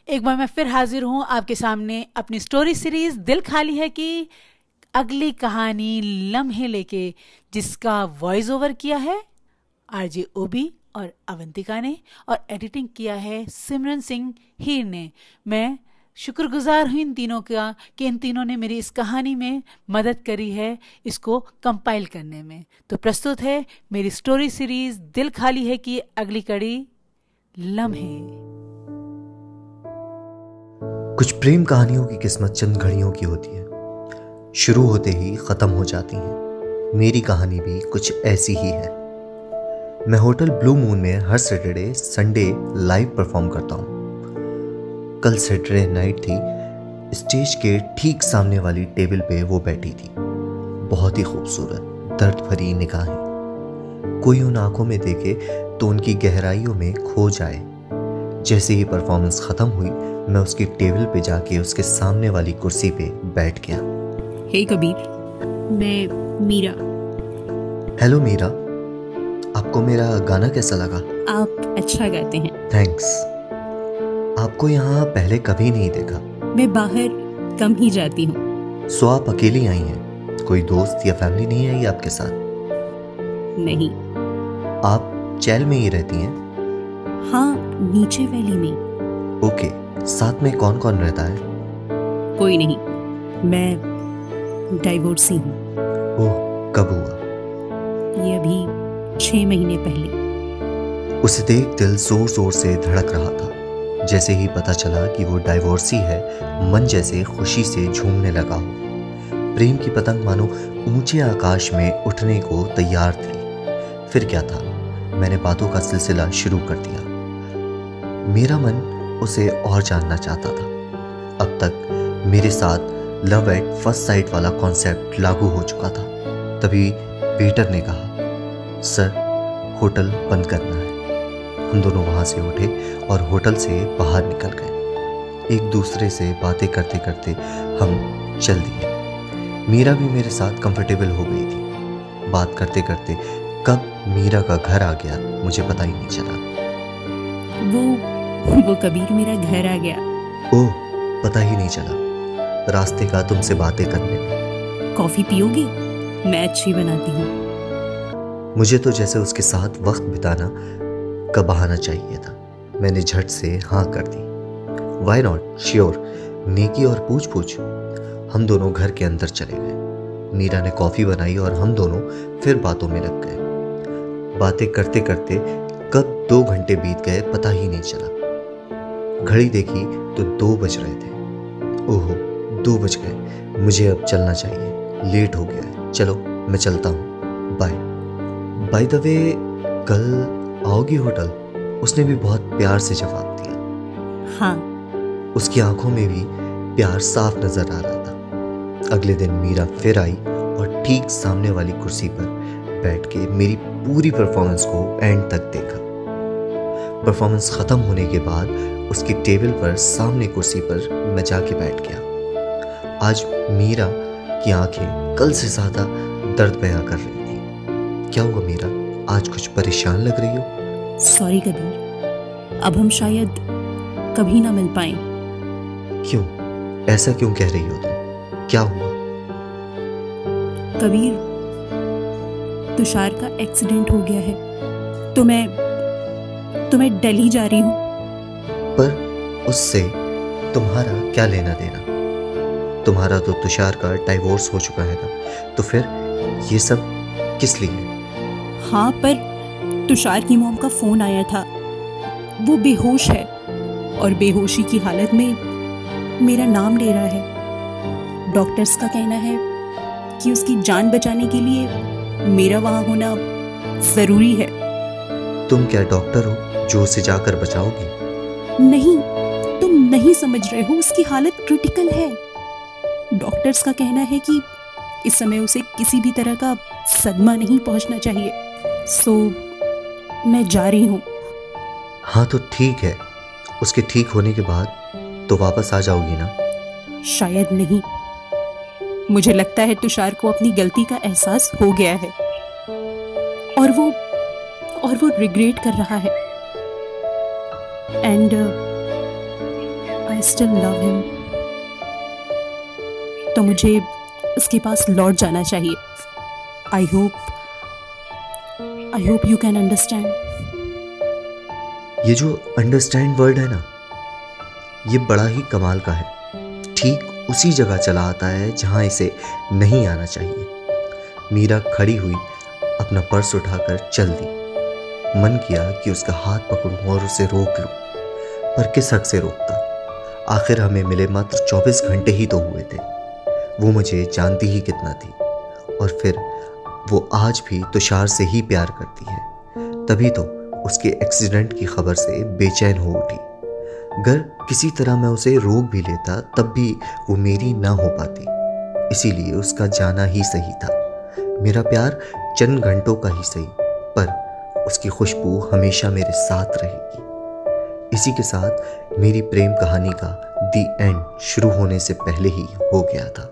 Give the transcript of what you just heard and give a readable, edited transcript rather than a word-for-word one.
एक बार मैं फिर हाजिर हूँ आपके सामने अपनी स्टोरी सीरीज दिल खाली है की अगली कहानी लम्हे लेके, जिसका वॉइस ओवर किया है आरजे ओबी और अवंतिका ने और एडिटिंग किया है सिमरन सिंह हीर ने। मैं शुक्रगुजार हूँ इन तीनों का कि इन तीनों ने मेरी इस कहानी में मदद करी है इसको कंपाइल करने में। तो प्रस्तुत है मेरी स्टोरी सीरीज दिल खाली है की अगली कड़ी लम्हे। कुछ प्रेम कहानियों की किस्मत चंद घड़ियों की होती है, शुरू होते ही ख़त्म हो जाती हैं। मेरी कहानी भी कुछ ऐसी ही है। मैं होटल ब्लू मून में हर सैटरडे संडे लाइव परफॉर्म करता हूँ। कल सैटरडे नाइट थी। स्टेज के ठीक सामने वाली टेबल पे वो बैठी थी, बहुत ही खूबसूरत, दर्द भरी निगाहें। कोई उन आंखों में देखे तो उनकी गहराइयों में खो जाए। जैसे ही परफॉर्मेंस ख़त्म हुई, मैं उसकी टेबल पे जाके उसके सामने वाली कुर्सी पे बैठ गया। हे कबीर, मैं मीरा। हेलो मीरा, आपको मेरा गाना कैसा लगा? आप अच्छा गाते हैं। थैंक्स। आपको यहाँ पहले कभी नहीं देखा। मैं बाहर कम ही जाती हूँ। सो आप अकेली आई हैं? कोई दोस्त या फैमिली नहीं आई आपके साथ? नहीं। आप चैल में ही रहती हैं? हाँ, नीचे वैली में। ओके, साथ में कौन कौन रहता है? कोई नहीं, मैं डाइवोर्सी हूँ। ओह, कब हुआ? ये अभी 6 महीने पहले। उसे देख दिल जोर जोर से धड़क रहा था। जैसे ही पता चला कि वो डाइवोर्सी है, मन जैसे खुशी से झूमने लगा हो। प्रेम की पतंग मानो ऊंचे आकाश में उठने को तैयार थी। फिर क्या था, मैंने बातों का सिलसिला शुरू कर दिया। मेरा मन उसे और जानना चाहता था। अब तक मेरे साथ लव एट फर्स्ट साइट वाला कॉन्सेप्ट लागू हो चुका था। तभी वेटर ने कहा, सर, होटल बंद करना है। हम दोनों वहाँ से उठे और होटल से बाहर निकल गए। एक दूसरे से बातें करते करते हम चल दिए। मीरा भी मेरे साथ कंफर्टेबल हो गई थी। बात करते करते कब मीरा का घर आ गया मुझे पता ही नहीं चला। वो कबीर मेरा घर आ गया। ओह, पता ही नहीं चला रास्ते का तुमसे बातें करने में। कॉफी पियोगी? मैं अच्छी बनाती हूँ। मुझे तो जैसे उसके साथ वक्त बिताना का बहाना चाहिए था। मैंने झट से हाँ कर दी। Why not, sure. नेकी और पूछ पूछ। हम दोनों घर के अंदर चले गए। मीरा ने कॉफी बनाई और हम दोनों फिर बातों में लग गए। बातें करते करते कब 2 घंटे बीत गए पता ही नहीं चला। घड़ी देखी तो 2 बज रहे थे। ओहो, 2 बज गए। मुझे अब चलना चाहिए, लेट हो गया है। चलो मैं चलता हूँ, बाय। बाय द वे, कल आओगी होटल? उसने भी बहुत प्यार से जवाब दिया। हाँ। उसकी आंखों में भी प्यार साफ नजर आ रहा था। अगले दिन मीरा फिर आई और ठीक सामने वाली कुर्सी पर बैठ के मेरी पूरी परफॉर्मेंस को एंड तक देखा। परफॉर्मेंस खत्म होने के बाद उसकी टेबल पर सामने कुर्सी पर मैं जाके बैठ गया। आज मीरा की आंखें कल से ज्यादा दर्द बयां कर रही थी। क्या हुआ मीरा, आज कुछ परेशान लग रही हो? सॉरी कबीर, अब हम शायद कभी ना मिल पाए। क्यों? ऐसा क्यों कह रही हो तुम? क्या हुआ? कबीर, तुषार का एक्सीडेंट हो गया है तो मैं दिल्ली जा रही हूँ। पर उससे तुम्हारा क्या लेना देना? तुम्हारा तो तुषार का डाइवोर्स हो चुका है ना, तो फिर ये सब किस लिए? हाँ, पर तुषार की मॉम का फोन आया था। वो बेहोश है और बेहोशी की हालत में मेरा नाम ले रहा है। डॉक्टर्स का कहना है कि उसकी जान बचाने के लिए मेरा वहाँ होना जरूरी है। तुम क्या डॉक्टर हो जो उसे जाकर बचाओगी? नहीं, तुम नहीं समझ रहे हो। उसकी हालत क्रिटिकल है। डॉक्टर्स का कहना है कि इस समय उसे किसी भी तरह का सदमा नहीं पहुंचना चाहिए। सो मैं जा रही हूँ। हाँ तो ठीक है, उसके ठीक होने के बाद तो वापस आ जाओगी ना? शायद नहीं। मुझे लगता है तुषार को अपनी गलती का एहसास हो गया है और वो रिग्रेट कर रहा है। I still love him. तो मुझे उसके पास लौट जाना चाहिए. I hope you can understand. ये जो अंडरस्टैंड वर्ड है ना, ये बड़ा ही कमाल का है. ठीक उसी जगह चला आता है जहां इसे नहीं आना चाहिए. मीरा खड़ी हुई अपना पर्स उठाकर चल दी. मन किया कि उसका हाथ पकड़ूं और उसे रोक लूं, पर किस हक से रोकता. आखिर हमें मिले मात्र 24 घंटे ही तो हुए थे. वो मुझे जानती ही कितना थी, और फिर वो आज भी तुषार से ही प्यार करती है. तभी तो उसके एक्सीडेंट की खबर से बेचैन हो उठी. अगर किसी तरह मैं उसे रोक भी लेता तब भी वो मेरी ना हो पाती. इसीलिए उसका जाना ही सही था. मेरा प्यार चंद घंटों का ही सही, पर उसकी खुशबू हमेशा मेरे साथ रहेगी. इसी के साथ मेरी प्रेम कहानी का दी एंड शुरू होने से पहले ही हो गया था.